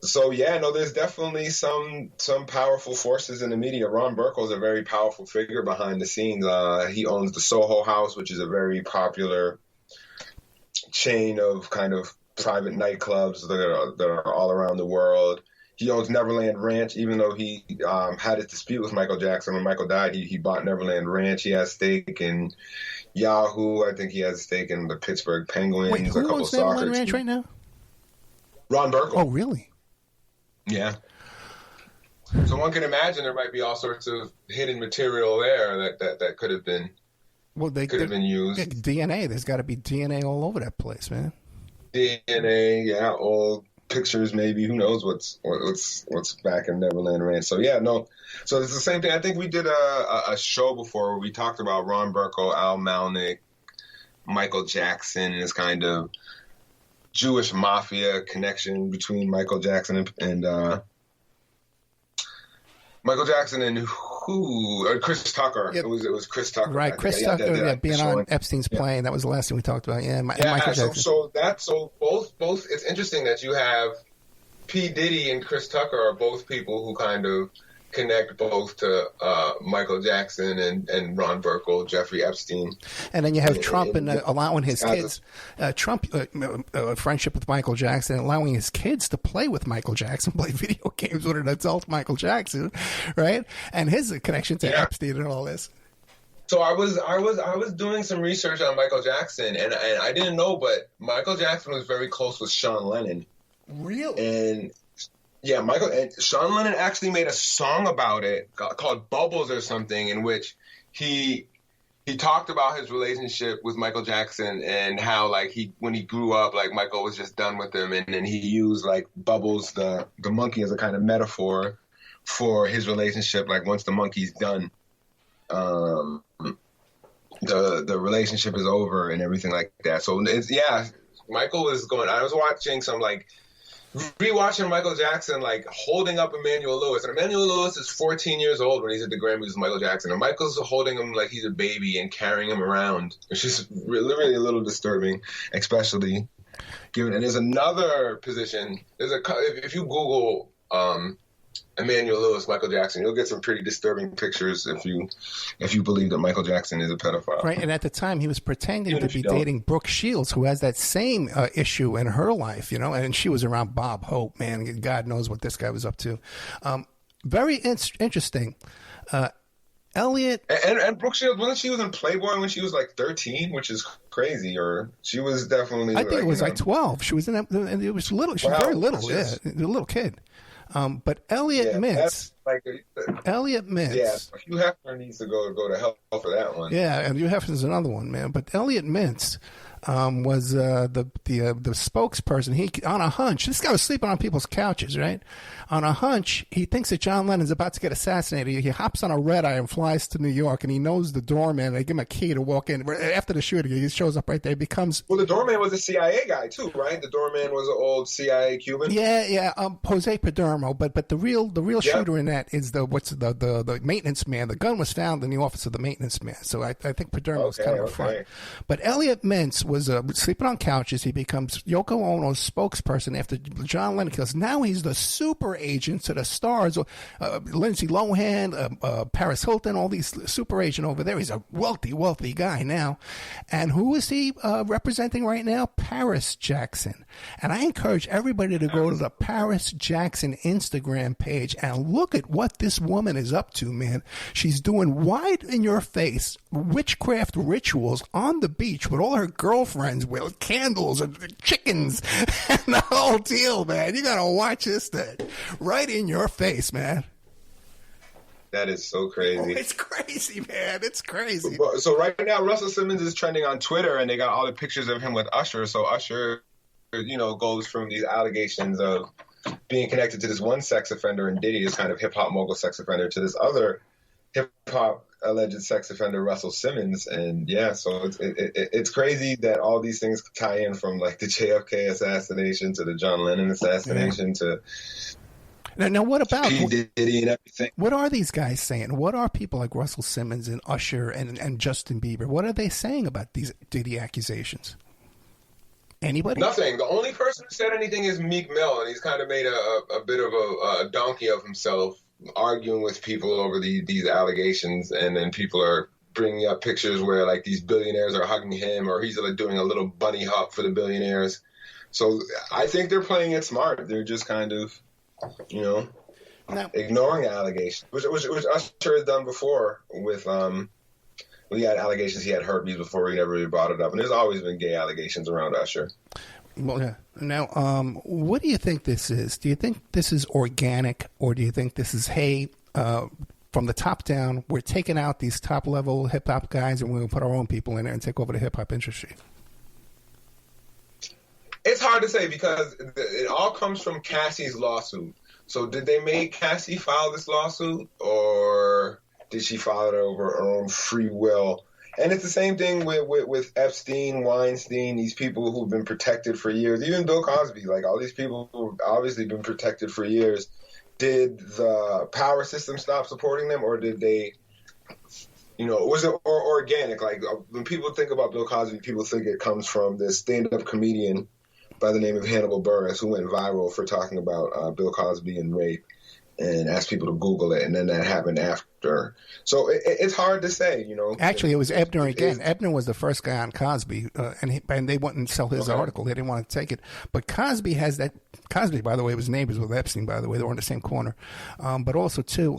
So yeah, no, there's definitely some powerful forces in the media. Ron Burkle is a very powerful figure behind the scenes. He owns the Soho House, which is a very popular chain of kind of private nightclubs that are all around the world. He owns Neverland Ranch, even though he had a dispute with Michael Jackson. When Michael died, he bought Neverland Ranch. He has stake in Yahoo. I think he has a stake in the Pittsburgh Penguins. Wait, who owns Neverland Ranch right now? Ron Burkle. Oh, really? Yeah. So one can imagine there might be all sorts of hidden material there that could have been used. Yeah, DNA. There's got to be DNA all over that place, man. DNA, yeah, old pictures, maybe. Who knows what's back in Neverland Ranch? So yeah, no. So it's the same thing. I think we did a show before where we talked about Ron Burkle, Al Malnick, Michael Jackson, and this kind of Jewish mafia connection between Michael Jackson and Chris Tucker. Yep. It was Chris Tucker. Right, Chris Tucker, being on Epstein's plane. That was the last thing we talked about. Yeah, Michael Jackson. So both. It's interesting that you have P Diddy and Chris Tucker are both people who kind of connect both to Michael Jackson and Ron Burkle, Jeffrey Epstein. And then you have Trump and allowing his kids, Trump friendship with Michael Jackson, allowing his kids to play with Michael Jackson, play video games with an adult Michael Jackson, right? And his connection to Epstein and all this. So I was doing some research on Michael Jackson, and I didn't know, but Michael Jackson was very close with Sean Lennon. Really? And yeah, Sean Lennon actually made a song about it called Bubbles or something, in which he talked about his relationship with Michael Jackson and how, like, when he grew up, like, Michael was just done with him, and then he used, like, Bubbles, the monkey, as a kind of metaphor for his relationship. Like, once the monkey's done, the relationship is over and everything like that. So Michael was going. I was watching some, like, rewatching Michael Jackson, like, holding up Emmanuel Lewis, and Emmanuel Lewis is 14 years old when he's at the Grammys with Michael Jackson, and Michael's holding him like he's a baby and carrying him around. It's just really a little disturbing, especially given. And there's another position. If you Google Emmanuel Lewis, Michael Jackson, you'll get some pretty disturbing pictures if you believe that Michael Jackson is a pedophile. Right, and at the time he was pretending to be dating Brooke Shields, who has that same issue in her life, you know, and she was around Bob Hope, man. God knows what this guy was up to. Very interesting. Elliot and Brooke Shields, wasn't she in Playboy when she was like 13, which is crazy, or she was definitely. I think it was like 12. She was in that, and it was little. She was very little, a little kid. But Elliot Mintz. Elliot Mintz. Yeah, Hugh Hefner needs to go to hell for that one. Yeah, and Hugh Hefner's another one, man. But Elliot Mintz was the spokesperson. He, on a hunch, this guy was sleeping on people's couches, right? On a hunch, he thinks that John Lennon's about to get assassinated. He hops on a red eye and flies to New York, and he knows the doorman. They give him a key to walk in. After the shooting, he shows up right there. Well, the doorman was a CIA guy too, right? The doorman was an old CIA Cuban. Yeah, Jose Padermo. But the real shooter in that is the maintenance man. The gun was found in the office of the maintenance man. So I think Padermo was kind of a front. But Elliot Mintz was sleeping on couches. He becomes Yoko Ono's spokesperson after John Lennon kills. Now he's the super agent to the stars, Lindsay Lohan, Paris Hilton, all these super agent over there. He's a wealthy guy now. And who is he representing right now? Paris Jackson. And I encourage everybody to go to the Paris Jackson Instagram page and look at what this woman is up to, man. She's doing wide in your face witchcraft rituals on the beach with all her girlfriends with candles and chickens and the whole deal, man. You gotta watch this thing. Right in your face, man. That is so crazy. Oh, it's crazy, man. It's crazy. So right now, Russell Simmons is trending on Twitter, and they got all the pictures of him with Usher. So Usher, goes from these allegations of being connected to this one sex offender and Diddy, this kind of hip-hop mogul sex offender, to this other hip-hop alleged sex offender, Russell Simmons. And so it's crazy that all these things tie in, from like the JFK assassination to the John Lennon assassination to now what about P Diddy and everything. What are these guys saying? What are people like Russell Simmons and Usher and Justin Bieber, what are they saying about these Diddy accusations? Anybody? Nothing. The only person who said anything is Meek Mill, and he's kind of made a bit of a donkey of himself, arguing with people over these allegations, and then people are bringing up pictures where like these billionaires are hugging him, or he's like doing a little bunny hop for the billionaires. So I think they're playing it smart. They're just kind of, ignoring allegations, which Usher has done before with he had allegations he had herpes before he never really brought it up, and there's always been gay allegations around Usher. Well, yeah. Now, what do you think this is? Do you think this is organic, or do you think this is, from the top down, we're taking out these top-level hip-hop guys and we're going to put our own people in there and take over the hip-hop industry? It's hard to say because it all comes from Cassie's lawsuit. So did they make Cassie file this lawsuit, or did she file it over her own free will? And it's the same thing with Epstein, Weinstein, these people who've been protected for years, even Bill Cosby, like all these people who've obviously been protected for years. Did the power system stop supporting them, or did they, was it organic? Like when people think about Bill Cosby, people think it comes from this stand-up comedian by the name of Hannibal Buress, who went viral for talking about Bill Cosby and rape. and asked people to Google it, and then that happened after. So it's hard to say, Actually, it was Ebner again. Ebner was the first guy on Cosby, and they wouldn't sell his article. They didn't want to take it. But Cosby has that. Cosby, by the way, was neighbors with Epstein, by the way. They were in the same corner. But also, too,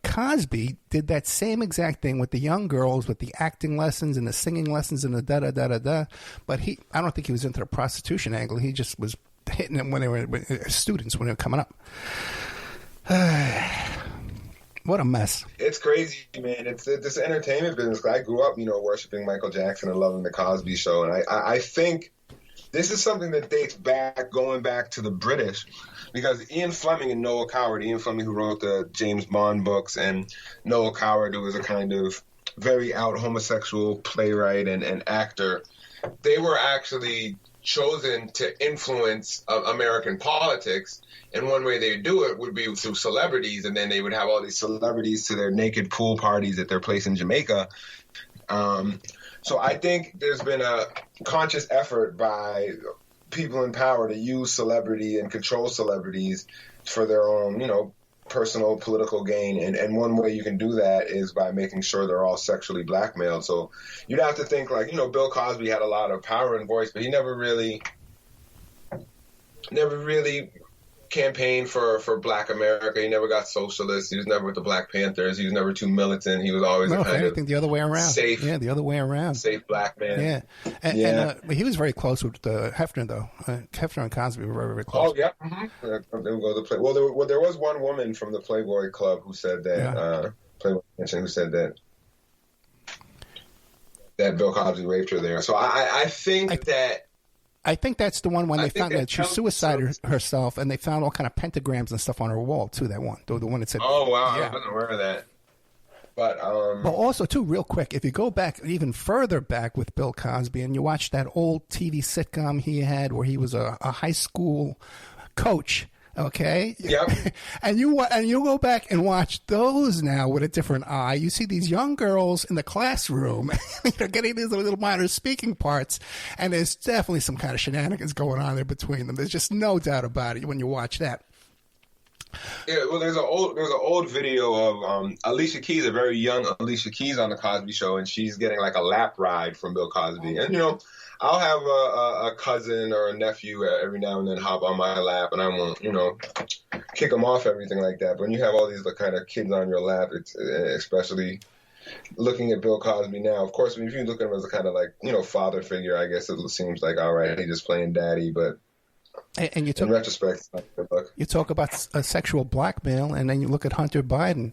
Cosby did that same exact thing with the young girls, with the acting lessons and the singing lessons and the da-da-da-da-da. But I don't think he was into the prostitution angle. He just was hitting them when they were students, when they were coming up. What a mess. It's crazy, man. It's this entertainment business. I grew up, worshiping Michael Jackson and loving the Cosby Show. And I think this is something that dates going back to the British, because Ian Fleming and Noel Coward, Ian Fleming who wrote the James Bond books, and Noel Coward, who was a kind of very out homosexual playwright and actor, they were actually chosen to influence American politics. And one way they would do it would be through celebrities, and then they would have all these celebrities to their naked pool parties at their place in Jamaica. So I think there's been a conscious effort by people in power to use celebrity and control celebrities for their own, personal political gain. And one way you can do that is by making sure they're all sexually blackmailed. So you'd have to think like, Bill Cosby had a lot of power and voice, but he never really campaigned for Black America. He never got socialist. He was never with the Black Panthers. He was never too militant. He was always a kind of the other way around. Safe, the other way around. Safe black man. Yeah, and he was very close with Hefner, though. Hefner and Cosby were very, very close. Oh yeah. Mm-hmm. They would go to play. Well, there was one woman from the Playboy Club who said that. Playboy who said that Bill Cosby raped her there. So I think that's the one when they found that she suicided herself, and they found all kind of pentagrams and stuff on her wall too. That one, the one that said, "Oh wow, I wasn't aware of that." But also too, real quick, if you go back even further back with Bill Cosby, and you watch that old TV sitcom he had where he was a high school coach. Okay. Yep. And you go back and watch those now with a different eye. You see these young girls in the classroom, getting these little minor speaking parts, and there's definitely some kind of shenanigans going on there between them. There's just no doubt about it when you watch that. Yeah, well, there's an old video of Alicia Keys, a very young Alicia Keys on the Cosby Show, and she's getting like a lap ride from Bill Cosby, and I'll have a cousin or a nephew every now and then hop on my lap, and I won't, kick them off, everything like that. But when you have all these kind of kids on your lap, it's especially looking at Bill Cosby now. Of course, if you look at him as a kind of like, father figure, I guess it seems like, all right, he's just playing daddy. But in retrospect, it's not a good look. You talk about sexual blackmail, and then you look at Hunter Biden,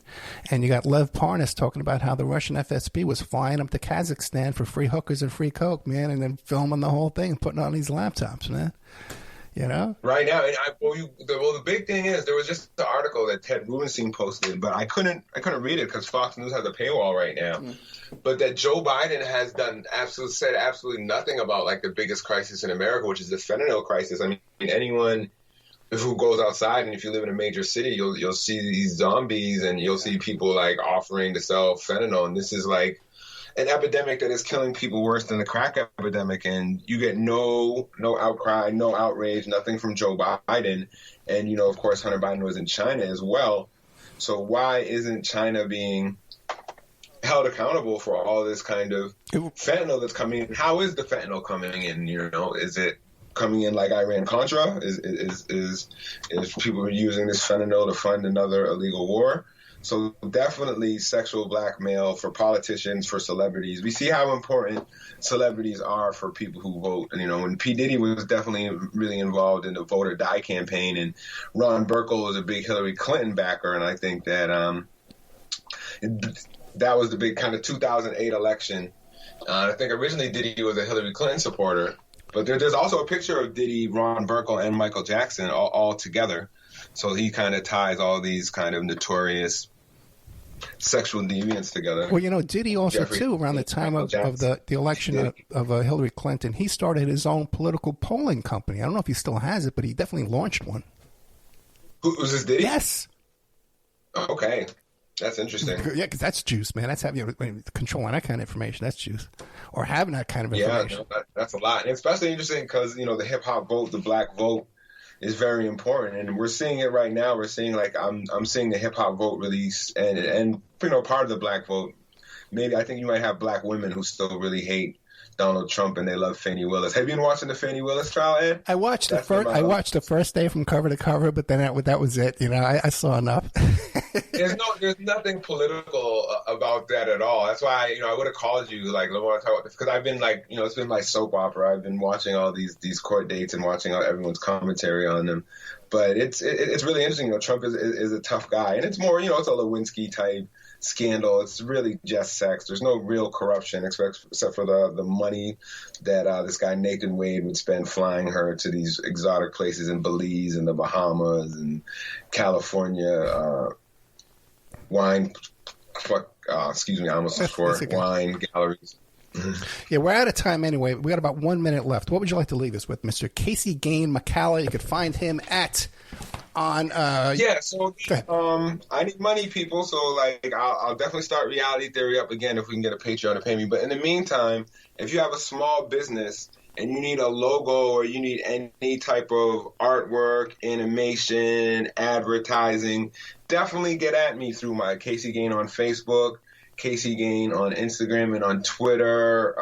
and you got Lev Parnas talking about how the Russian FSB was flying him to Kazakhstan for free hookers and free coke, man, and then filming the whole thing and putting it on these laptops, man. Right now, and the big thing is there was just an article that Ted Rubenstein posted, but I couldn't read it because Fox News has a paywall right now. But that Joe Biden has said absolutely nothing about like the biggest crisis in America, which is the fentanyl crisis. I mean, anyone who goes outside, and if you live in a major city, you'll see these zombies, and you'll see people like offering to sell fentanyl, and this is like an epidemic that is killing people worse than the crack epidemic, and you get no outcry, no outrage, nothing from Joe Biden. And, of course, Hunter Biden was in China as well. So why isn't China being held accountable for all this kind of fentanyl that's coming in? How is the fentanyl coming in? Is it coming in like Iran-Contra? Is people using this fentanyl to fund another illegal war? So definitely sexual blackmail for politicians, for celebrities. We see how important celebrities are for people who vote. And, when P Diddy was definitely really involved in the Vote or Die campaign, and Ron Burkle was a big Hillary Clinton backer, and I think that that was the big kind of 2008 election. I think originally Diddy was a Hillary Clinton supporter, but there's also a picture of Diddy, Ron Burkle, and Michael Jackson all together. So he kind of ties all these kind of notorious sexual deviants together. Well, Diddy also, too, around the time of the election of Hillary Clinton, he started his own political polling company. I don't know if he still has it, but he definitely launched one. Who was this, Diddy? Yes. Okay. That's interesting. Yeah, because that's juice, man. That's having controlling that kind of information. That's juice. Or having that kind of information. Yeah, that's a lot. And especially interesting because, the hip-hop vote, the black vote, is very important, and we're seeing it right now. We're seeing like I'm seeing the hip hop vote release, and you know, part of the black vote. Maybe I think you might have black women who still really hate Donald Trump and they love Fani Willis. Have you been watching the Fani Willis trial, Ed? I watched the first day from cover to cover, but then that was it. You know, I saw enough. There's nothing political about that at all. That's why I would have called you like, I want to talk about this, because I've been like, it's been like soap opera. I've been watching all these court dates and watching everyone's commentary on them. But it's really interesting. Trump is a tough guy, and it's more, it's a Lewinsky type scandal. It's really just sex. There's no real corruption except for the money that this guy Nathan Wade would spend flying her to these exotic places in Belize and the Bahamas and California wine. Excuse me, I almost swore. Wine galleries. Yeah, we're out of time anyway. We got about 1 minute left. What would you like to leave us with, Mr. Cassie Gane-McCalla? You could find him I need money, people. So like, I'll definitely start Reality Theory up again if we can get a Patreon to pay me. But in the meantime, if you have a small business and you need a logo or you need any type of artwork, animation, advertising, definitely get at me through my Casey Gane on Facebook, Casey Gane on Instagram and on Twitter.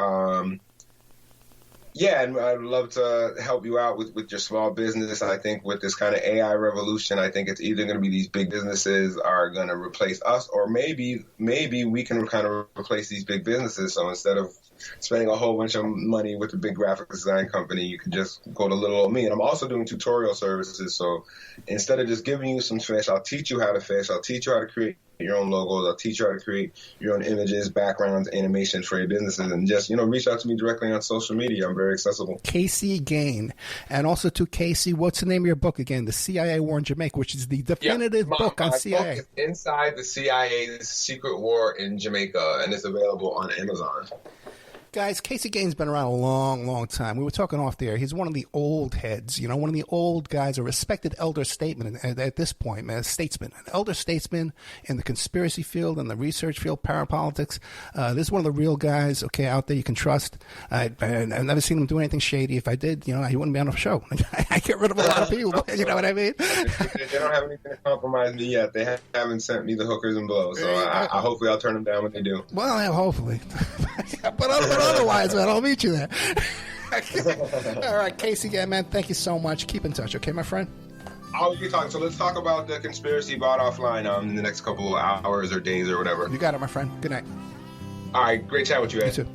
And I'd love to help you out with your small business. I think with this kind of AI revolution, I think it's either going to be these big businesses are going to replace us, or maybe we can kind of replace these big businesses. So instead of spending a whole bunch of money with a big graphic design company, you can just go to little old me. And I'm also doing tutorial services. So instead of just giving you some fish, I'll teach you how to fish. I'll teach you how to create your own logos. I'll teach you how to create your own images, backgrounds, animation for your businesses, and just, reach out to me directly on social media. I'm very accessible. Casey Gane. And also to Casey, what's the name of your book again? The CIA War in Jamaica, which is the definitive book on CIA. Book is Inside the CIA's Secret War in Jamaica, and it's available on Amazon. Guys, Casey Gane's been around a long, long time. We were talking off there. He's one of the old heads, one of the old guys, a respected elder statesman at this point, man, an elder statesman in the conspiracy field and the research field, parapolitics. This is one of the real guys, out there you can trust. I've never seen him do anything shady. If I did, he wouldn't be on the show. I get rid of a lot of people, you know what I mean? They don't have anything to compromise me yet. They haven't sent me the hookers and blows, so I hopefully I'll turn them down when they do. Well, yeah, hopefully. But otherwise, man, I'll meet you there. All right, Casey, again, man, thank you so much. Keep in touch, okay, my friend? I'll be talking. So let's talk about the conspiracy bot offline in the next couple of hours or days or whatever. You got it, my friend. Good night. All right, great chat with you, Ed. You too.